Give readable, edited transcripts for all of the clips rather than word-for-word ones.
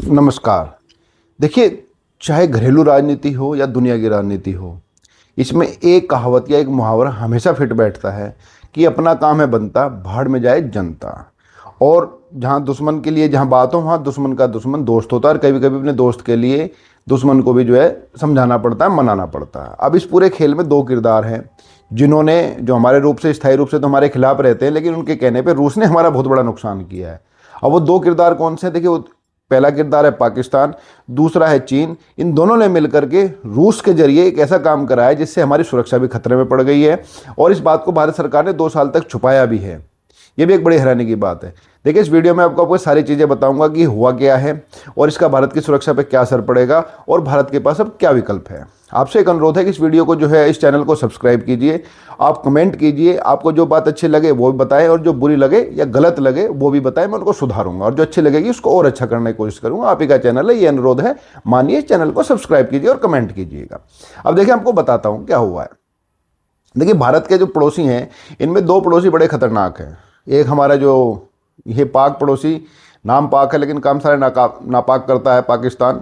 नमस्कार। देखिए, चाहे घरेलू राजनीति हो या दुनिया की राजनीति हो, इसमें एक कहावत या एक मुहावरा हमेशा फिट बैठता है कि अपना काम है बनता, भाड़ में जाए जनता। और जहाँ दुश्मन के लिए जहाँ बात हो, वहाँ दुश्मन का दुश्मन दोस्त होता है, और कभी कभी अपने दोस्त के लिए दुश्मन को भी जो है समझाना पड़ता है, मनाना पड़ता है। अब इस पूरे खेल में दो किरदार हैं जिन्होंने, जो हमारे रूप से स्थायी रूप से तो हमारे खिलाफ रहते हैं, लेकिन उनके कहने पर रूस ने हमारा बहुत बड़ा नुकसान किया है। अब वो दो किरदार कौन से हैं? देखिए, वो पहला किरदार है पाकिस्तान, दूसरा है चीन। इन दोनों ने मिलकर के रूस के जरिए एक ऐसा काम कराया जिससे हमारी सुरक्षा भी खतरे में पड़ गई है, और इस बात को भारत सरकार ने 2 साल तक छुपाया भी है। ये भी एक बड़ी हैरानी की बात है। देखिए, इस वीडियो में आपको सारी चीज़ें बताऊंगा कि हुआ क्या है और इसका भारत की सुरक्षा पर क्या असर पड़ेगा और भारत के पास अब क्या विकल्प है। आपसे एक अनुरोध है कि इस वीडियो को जो है, इस चैनल को सब्सक्राइब कीजिए, आप कमेंट कीजिए, आपको जो बात अच्छी लगे वो भी बताएं, और जो बुरी लगे या गलत लगे वो भी बताएं, मैं उनको सुधारूंगा, और जो अच्छी लगेगी उसको और अच्छा करने की कोशिश करूंगा। आप ही का चैनल है, ये अनुरोध है, मानिए, इस चैनल को सब्सक्राइब कीजिए और कमेंट कीजिएगा। अब देखिए, आपको बताता हूँ क्या हुआ है। देखिए, भारत के जो पड़ोसी हैं, इनमें दो पड़ोसी बड़े खतरनाक हैं। एक हमारा जो ये पाक पड़ोसी, नाम पाक है लेकिन काम सारे नापाक करता है, पाकिस्तान,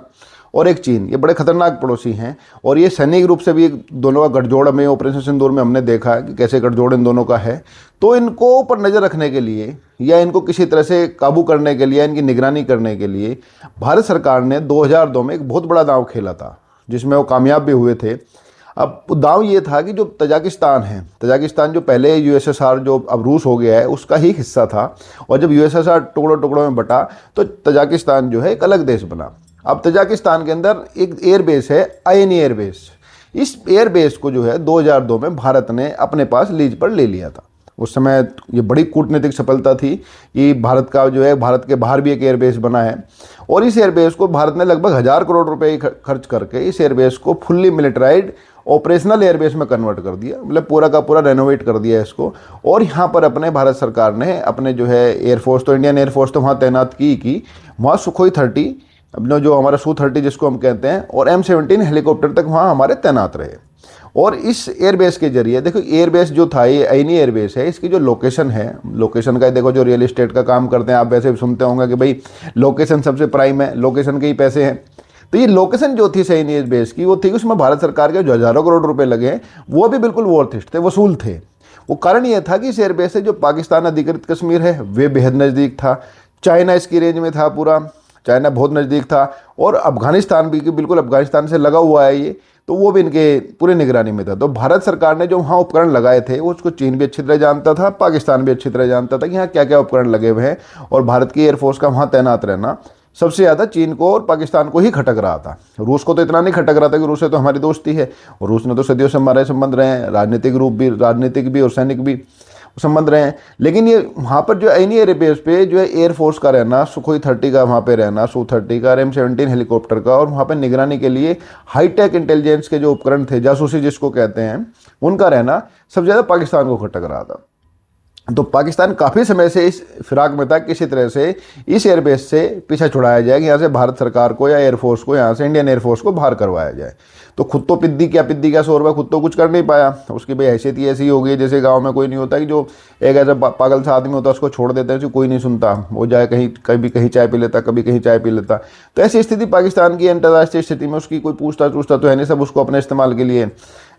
और एक चीन। ये बड़े खतरनाक पड़ोसी हैं, और ये सैनिक रूप से भी दोनों का गठजोड़ हमें ऑपरेशन सिंदूर में हमने देखा है कि कैसे गठजोड़ इन दोनों का है। तो इनको ऊपर नज़र रखने के लिए या इनको किसी तरह से काबू करने के लिए, इनकी निगरानी करने के लिए भारत सरकार ने 2002 में एक बहुत बड़ा दांव खेला था, जिसमें वो कामयाब भी हुए थे। अब दांव ये था कि जो तजाकिस्तान है, तजाकिस्तान जो पहले यूएसएसआर, जो अब रूस हो गया है, उसका ही हिस्सा था, और जब यूएसएसआर टुकड़ों टुकड़ों में बटा तो तजाकिस्तान जो है एक अलग देश बना। अब तजाकिस्तान के अंदर एक एयरबेस है, आयनी एयरबेस। इस एयरबेस को जो है 2002 में भारत ने अपने पास लीज पर ले लिया था। उस समय ये बड़ी कूटनीतिक सफलता थी कि भारत का जो है, भारत के बाहर भी एक एयरबेस बना है, और इस एयरबेस को भारत ने लगभग 1000 करोड़ रुपए खर्च करके इस एयरबेस को फुल्ली मिलिटराइज्ड ऑपरेशनल एयरबेस में कन्वर्ट कर दिया, मतलब पूरा का पूरा रेनोवेट कर दिया इसको। और यहाँ पर अपने भारत सरकार ने अपने जो है एयरफोर्स, तो इंडियन एयरफोर्स तो वहाँ तैनात की वहाँ सुखोई 30, अपना जो हमारा Su-30 जिसको हम कहते हैं, और M-17 हेलीकॉप्टर तक वहाँ हमारे तैनात रहे। और इस एयरबेस के जरिए, देखो, एयरबेस जो था, ये आईनी एयरबेस है, इसकी जो लोकेशन है, लोकेशन का देखो, जो रियल एस्टेट का काम करते हैं, आप वैसे भी सुनते होंगे कि भाई लोकेशन सबसे प्राइम है, लोकेशन के ही पैसे हैं। तो ये लोकेशन जो थी सही एयरबेस की, वो थी कि उसमें भारत सरकार के जो हज़ारों करोड़ रुपए लगे हैं, वो भी बिल्कुल वर्थ थे, वसूल थे। वो कारण ये था कि इस एयरबेस से जो पाकिस्तान अधिकृत कश्मीर है वे बेहद नज़दीक था, चाइना इसकी रेंज में था, पूरा चाइना बहुत नज़दीक था, और अफगानिस्तान भी, बिल्कुल अफगानिस्तान से लगा हुआ है ये, तो वो भी इनके पूरे निगरानी में था। तो भारत सरकार ने जो वहाँ उपकरण लगाए थे, उसको चीन भी अच्छी तरह जानता था, पाकिस्तान भी अच्छी तरह जानता था कि यहाँ क्या क्या उपकरण लगे हुए हैं, और भारत की एयरफोर्स का वहाँ तैनात रहना सबसे ज़्यादा चीन को और पाकिस्तान को ही खटक रहा था। रूस को तो इतना नहीं खटक रहा था कि रूस से तो हमारी दोस्ती है, और रूस ने तो सदियों से हमारे संबंध रहे हैं, राजनीतिक भी और सैनिक भी संबंध रहे हैं। लेकिन ये वहाँ पर जो आईनी एयरबेस पे जो है एयरफोर्स का रहना, सुखोई 30 का वहाँ पे रहना, Su-30 का, M-17 हेलीकॉप्टर का, और वहाँ पे निगरानी के लिए हाईटेक इंटेलिजेंस के जो उपकरण थे, जासूसी जिसको कहते हैं, उनका रहना सबसे ज़्यादा पाकिस्तान को खटक रहा था। तो पाकिस्तान काफ़ी समय से इस फिराक में था, किसी तरह से इस एयरबेस से पीछा छुड़ाया जाए कि यहाँ से भारत सरकार को या एयरफोर्स को, यहाँ से इंडियन एयरफोर्स को बाहर करवाया जाए। तो खुद तो पिद्दी क्या 100 रुपये, खुद तो कुछ कर नहीं पाया। उसकी भाई हैसियत ही ऐसी हो गई, जैसे गांव में कोई नहीं होता कि जो एक ऐसा पागल सा आदमी होता है, उसको छोड़ देते हैं, उसको कोई नहीं सुनता, वो जाए कहीं, कभी कहीं चाय पी लेता, कभी कहीं चाय पी लेता। तो ऐसी स्थिति पाकिस्तान की अंतर्राष्ट्रीय स्थिति में, उसकी कोई पूछता तो है नहीं, सब उसको अपने इस्तेमाल के लिए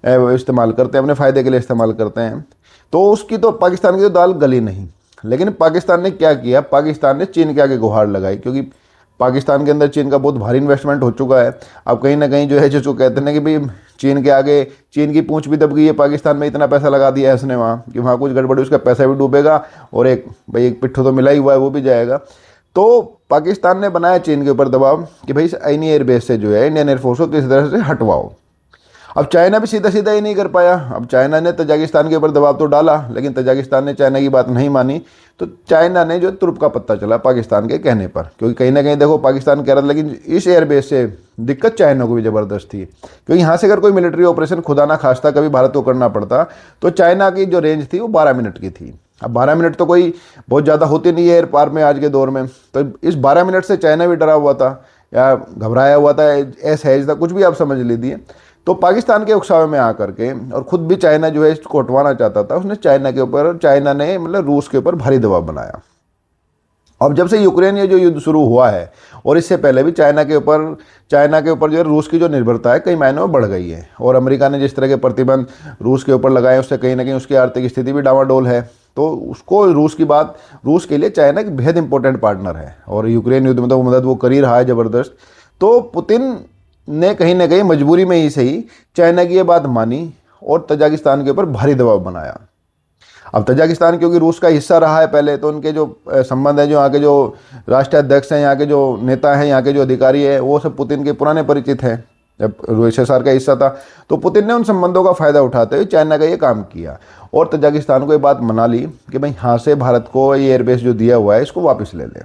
इस्तेमाल करते हैं, अपने फ़ायदे के लिए इस्तेमाल करते हैं। तो उसकी तो, पाकिस्तान की तो दाल गली नहीं। लेकिन पाकिस्तान ने क्या किया, पाकिस्तान ने चीन के आगे गुहार लगाई, क्योंकि पाकिस्तान के अंदर चीन का बहुत भारी इन्वेस्टमेंट हो चुका है। अब कहीं ना कहीं जो है, जो कहते हैं कि भाई चीन के आगे, चीन की पूंछ भी दब गई है, पाकिस्तान में इतना पैसा लगा दिया है उसने वहाँ कि वहाँ कुछ गड़बड़ी, उसका पैसा भी डूबेगा, और एक पिट्ठू तो मिला ही हुआ है, वो भी जाएगा। तो पाकिस्तान ने बनाया चीन के ऊपर दबाव कि भाई इस आईनी एयरबेस से जो है इंडियन एयरफोर्स को किसी तरह से हटवाओ। अब चाइना भी सीधा सीधा ही नहीं कर पाया। अब चाइना ने तजाकिस्तान के ऊपर दबाव तो डाला, लेकिन तजाकिस्तान ने चाइना की बात नहीं मानी। तो चाइना ने जो तुरुप का पत्ता चला पाकिस्तान के कहने पर, क्योंकि कहीं ना कहीं देखो, पाकिस्तान कह रहा था, लेकिन इस एयरबेस से दिक्कत चाइना को भी ज़बरदस्त थी, क्योंकि यहाँ से अगर कोई मिलिट्री ऑपरेशन खुदा ना खास्ता कभी भारत को करना पड़ता, तो चाइना की जो रेंज थी वो 12 मिनट की थी। अब 12 मिनट तो कोई बहुत ज़्यादा होती नहीं है एयर पार में आज के दौर में। तो इस 12 मिनट से चाइना भी डरा हुआ था या घबराया हुआ था, ऐसा है, कुछ भी आप समझ लीजिए। तो पाकिस्तान के उकसावे में आकर के, और ख़ुद भी चाइना जो है इसको हटवाना चाहता था, उसने चाइना के ऊपर, चाइना ने मतलब रूस के ऊपर भारी दबाव बनाया। अब जब से यूक्रेन ये जो युद्ध शुरू हुआ है और इससे पहले भी चाइना के ऊपर जो है रूस की जो निर्भरता है कई मायनों में बढ़ गई है, और अमेरिका ने जिस तरह के प्रतिबंध रूस के ऊपर लगाए उससे कहीं ना कहीं उसकी आर्थिक स्थिति भी डावाडोल है। तो उसको रूस के लिए चाइना एक बेहद इंपॉर्टेंट पार्टनर है, और यूक्रेन युद्ध में तो मदद वो कर ही रहा है ज़बरदस्त। तो पुतिन ने कहीं ना कहीं मजबूरी में ही सही चाइना की ये बात मानी और तजाकिस्तान के ऊपर भारी दबाव बनाया। अब तजाकिस्तान क्योंकि रूस का हिस्सा रहा है पहले, तो उनके जो संबंध है, जो यहाँ के जो राष्ट्राध्यक्ष हैं, यहाँ के जो नेता हैं, यहाँ के जो अधिकारी है, वो सब पुतिन के पुराने परिचित हैं। जब यूएसएसआर का हिस्सा था तो पुतिन ने उन संबंधों का फ़ायदा उठाते हुए चाइना का ये काम किया और तजाकिस्तान को ये बात मना ली कि भाई यहाँ से भारत को ये एयरबेस जो दिया हुआ है इसको वापस ले लें।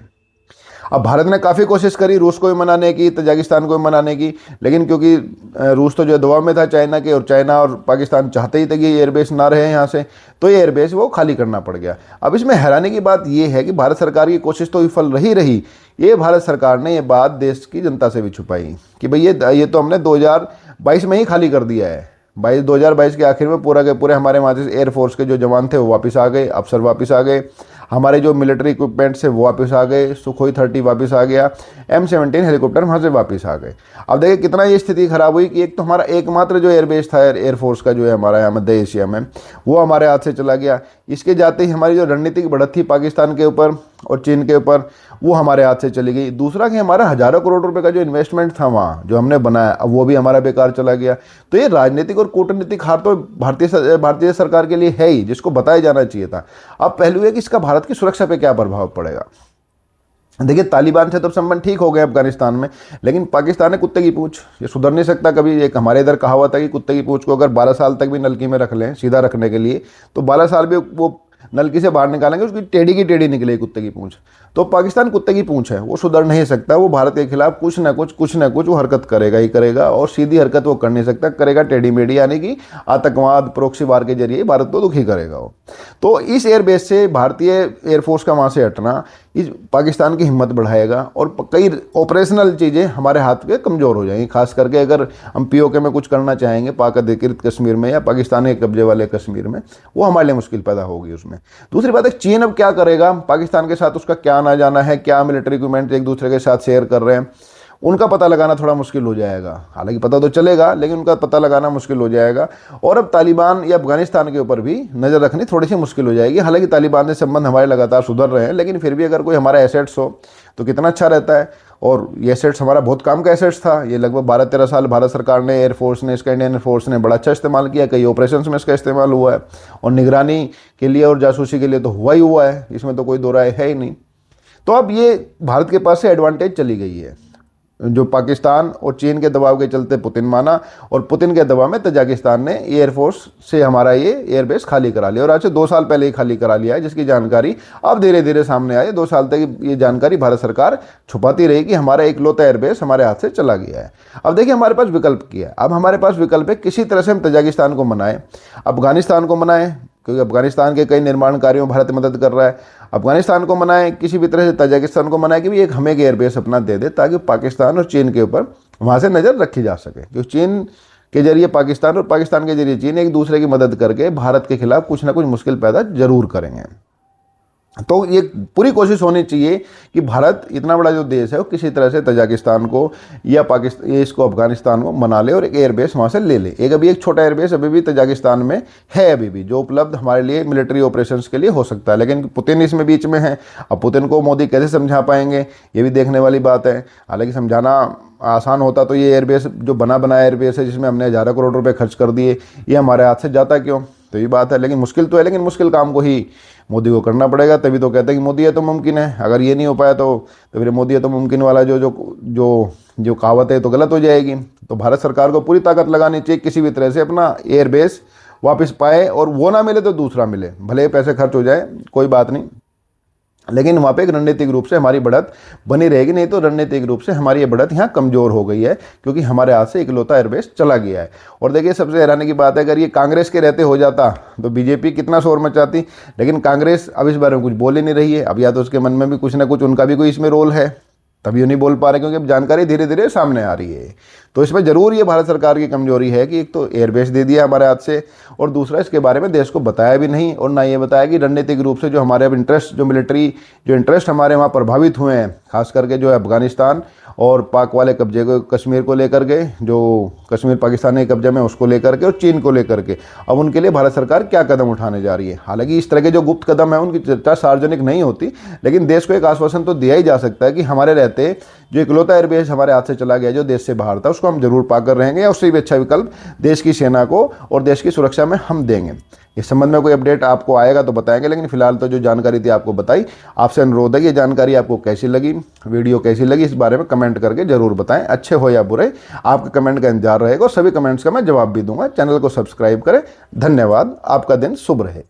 अब भारत ने काफ़ी कोशिश करी रूस को भी मनाने की, तजाकिस्तान को भी मनाने की, लेकिन क्योंकि रूस तो जो दबाव में था चाइना के, और चाइना और पाकिस्तान चाहते ही थे कि ये एयरबेस ना रहे यहाँ से, तो ये एयरबेस वो खाली करना पड़ गया। अब इसमें हैरानी की बात ये है कि भारत सरकार की कोशिश तो विफल रही, ये भारत सरकार ने ये बात देश की जनता से भी छुपाई कि भाई ये तो हमने 2022 में ही खाली कर दिया है। 2022 के आखिर में पूरा के पूरे हमारे वहाँ से एयरफोर्स के जो जवान थे वो वापस आ गए, अफसर वापस आ गए, हमारे जो मिलिट्री इक्विपमेंट्स है वो वापस आ गए, सुखोई 30 वापस आ गया, M17 हेलीकॉप्टर वहाँ से वापस आ गए। अब देखिए कितना ये स्थिति खराब हुई कि एक तो हमारा एकमात्र जो एयरबेस था एयरफोर्स का जो है हमारा यहाँ मध्य एशिया में, वो हमारे हाथ से चला गया। इसके जाते ही हमारी जो रणनीतिक बढ़त थी पाकिस्तान के ऊपर और चीन के ऊपर, वो हमारे हाथ से चली गई। दूसरा कि हमारा हज़ारों करोड़ रुपए का जो इन्वेस्टमेंट था वहाँ जो हमने बनाया, अब वो भी हमारा बेकार चला गया। तो ये राजनीतिक और कूटनीतिक हार तो भारतीय सरकार के लिए है ही, जिसको बताया जाना चाहिए था। अब पहलू है कि इसका भारत की सुरक्षा पे क्या प्रभाव पड़ेगा। देखिए तालिबान से तो संबंध ठीक हो गए अफगानिस्तान में, लेकिन पाकिस्तान है कुत्ते की पूंछ, ये सुधर नहीं सकता कभी। एक हमारे इधर कहावत है कि कुत्ते की पूंछ को अगर 12 साल तक भी नलकी में रख लें सीधा रखने के लिए, तो 12 साल भी वो नलकी से बाहर निकालेंगे, उसकी टेढ़ी की टेढ़ी निकलेगी कुत्ते की पूंछ। तो पाकिस्तान कुत्ते की पूंछ है, वो सुधर नहीं सकता। वो भारत के खिलाफ कुछ ना कुछ वो हरकत करेगा ही करेगा, और सीधी हरकत वो कर नहीं सकता, करेगा टेढ़ी मेढ़ी, यानी कि आतंकवाद प्रोक्सी वार के जरिए भारत को दुखी करेगा वो। तो इस एयरबेस से भारतीय एयरफोर्स का वहाँ से हटना इस पाकिस्तान की हिम्मत बढ़ाएगा, और कई ऑपरेशनल चीज़ें हमारे हाथ के कमज़ोर हो जाएंगी। खास करके अगर हम POK में कुछ करना चाहेंगे, पाक अधिकृत कश्मीर में या पाकिस्तान के कब्जे वाले कश्मीर में, वो हमारे लिए मुश्किल पैदा होगी उसमें। दूसरी बात है चीन अब क्या करेगा, पाकिस्तान के साथ उसका क्या आना जाना है, क्या मिलिट्री इक्विपमेंट एक दूसरे के साथ शेयर कर रहे हैं, उनका पता लगाना थोड़ा मुश्किल हो जाएगा। हालांकि पता तो चलेगा, लेकिन उनका पता लगाना मुश्किल हो जाएगा। और अब तालिबान या अफगानिस्तान के ऊपर भी नज़र रखनी थोड़ी सी मुश्किल हो जाएगी। हालांकि तालिबान से संबंध हमारे लगातार सुधर रहे हैं, लेकिन फिर भी अगर कोई हमारा एसेट्स हो तो कितना अच्छा रहता है। और ये एसेट्स हमारा बहुत काम का एसेट्स था। ये लगभग 12-13 साल भारत सरकार ने, एयरफोर्स ने, इसका इंडियन एयरफोर्स ने बड़ा अच्छा इस्तेमाल किया, कई ऑपरेशंस में इसका इस्तेमाल हुआ है, और निगरानी के लिए और जासूसी के लिए तो हुआ ही हुआ है, इसमें तो कोई दो राय है ही नहीं। तो अब ये भारत के पास से एडवांटेज चली गई है, जो पाकिस्तान और चीन के दबाव के चलते पुतिन माना, और पुतिन के दबाव में तजाकिस्तान ने एयरफोर्स से हमारा ये एयरबेस खाली करा लिया, और आज से 2 साल पहले ही खाली करा लिया है, जिसकी जानकारी अब धीरे धीरे सामने आई। 2 साल तक ये जानकारी भारत सरकार छुपाती रही कि हमारा इकलौता एयरबेस हमारे हाथ से चला गया है। अब देखिए हमारे पास विकल्प क्या है। अब हमारे पास विकल्प है किसी तरह से हम तजाकिस्तान को मनाएं, अफगानिस्तान को मनाएं, क्योंकि अफगानिस्तान के कई निर्माण कार्यों में भारत मदद कर रहा है, अफगानिस्तान को मनाएं, किसी भी तरह से तजाकिस्तान को मनाएं कि भी एक हमें एयरबेस अपना दे दे, ताकि पाकिस्तान और चीन के ऊपर वहाँ से नज़र रखी जा सके। क्योंकि चीन के जरिए पाकिस्तान और पाकिस्तान के जरिए चीन एक दूसरे की मदद करके भारत के खिलाफ कुछ ना कुछ मुश्किल पैदा जरूर करेंगे। तो ये पूरी कोशिश होनी चाहिए कि भारत इतना बड़ा जो देश है वो किसी तरह से तजाकिस्तान को या पाकिस्तान इसको अफगानिस्तान को मना ले और एक एयरबेस वहाँ से ले ले। अभी एक छोटा एयरबेस अभी भी तजाकिस्तान में है, अभी भी जो उपलब्ध हमारे लिए मिलिट्री ऑपरेशंस के लिए हो सकता है, लेकिन पुतिन इसमें बीच में है। अब पुतिन को मोदी कैसे समझा पाएंगे ये भी देखने वाली बात है। हालांकि समझाना आसान होता तो ये एयरबेस जो बना बनाया एयरबेस है जिसमें हमने हज़ारों करोड़ रुपए खर्च कर दिए, ये हमारे हाथ से जाता क्यों, तो ये बात है। लेकिन मुश्किल तो है, लेकिन मुश्किल काम को ही मोदी को करना पड़ेगा, तभी तो कहते हैं कि मोदी है तो मुमकिन है। अगर ये नहीं हो पाया तो फिर मोदी है तो मुमकिन वाला जो जो जो जो कहावत है तो गलत हो जाएगी। तो भारत सरकार को पूरी ताकत लगानी चाहिए किसी भी तरह से अपना एयरबेस वापस पाए, और वो ना मिले तो दूसरा मिले, भले पैसे खर्च हो जाए कोई बात नहीं, लेकिन वहाँ पे एक रणनीतिक रूप से हमारी बढ़त बनी रहेगी। नहीं तो रणनीतिक रूप से हमारी ये बढ़त यहाँ कमज़ोर हो गई है, क्योंकि हमारे हाथ से इकलौता एयरबेस चला गया है। और देखिए सबसे हैरानी की बात है, अगर ये कांग्रेस के रहते हो जाता तो बीजेपी कितना शोर मचाती, लेकिन कांग्रेस अब इस बारे में कुछ बोल ही नहीं रही है। अब या तो उसके मन में भी कुछ ना कुछ उनका भी कोई इसमें रोल है, तभी नहीं बोल पा रहे क्योंकि अब जानकारी धीरे धीरे सामने आ रही है। तो इसमें ज़रूर ये भारत सरकार की कमजोरी है कि एक तो एयरबेस दे दिया हमारे हाथ से, और दूसरा इसके बारे में देश को बताया भी नहीं, और ना ये बताया कि रणनीतिक रूप से जो हमारे अब इंटरेस्ट, जो मिलिट्री जो इंटरेस्ट हमारे वहाँ प्रभावित हुए हैं, खास करके जो है अफगानिस्तान और पाक वाले कब्जे को, कश्मीर को लेकर के, जो कश्मीर पाकिस्तान के कब्जे में उसको लेकर के, और चीन को लेकर के, अब उनके लिए भारत सरकार क्या कदम उठाने जा रही है। हालांकि इस तरह के जो गुप्त कदम है उनकी चर्चा सार्वजनिक नहीं होती, लेकिन देश को एक आश्वासन तो दिया ही जा सकता है कि हमारे रहते जो इकलौता एयरबेस हमारे हाथ से चला गया जो देश से बाहर था, उसको हम जरूर पाकर रहेंगे, या उससे भी अच्छा विकल्प देश की सेना को और देश की सुरक्षा में हम देंगे। इस संबंध में कोई अपडेट आपको आएगा तो बताएंगे, लेकिन फिलहाल तो जो जानकारी थी आपको बताई। आपसे अनुरोध है कि ये जानकारी आपको कैसी लगी, वीडियो कैसी लगी, इस बारे में कमेंट करके जरूर बताएं। अच्छे हो या बुरे, आपके कमेंट का इंतजार रहेगा और सभी कमेंट्स का मैं जवाब भी दूंगा। चैनल को सब्सक्राइब करें। धन्यवाद। आपका दिन शुभ रहे।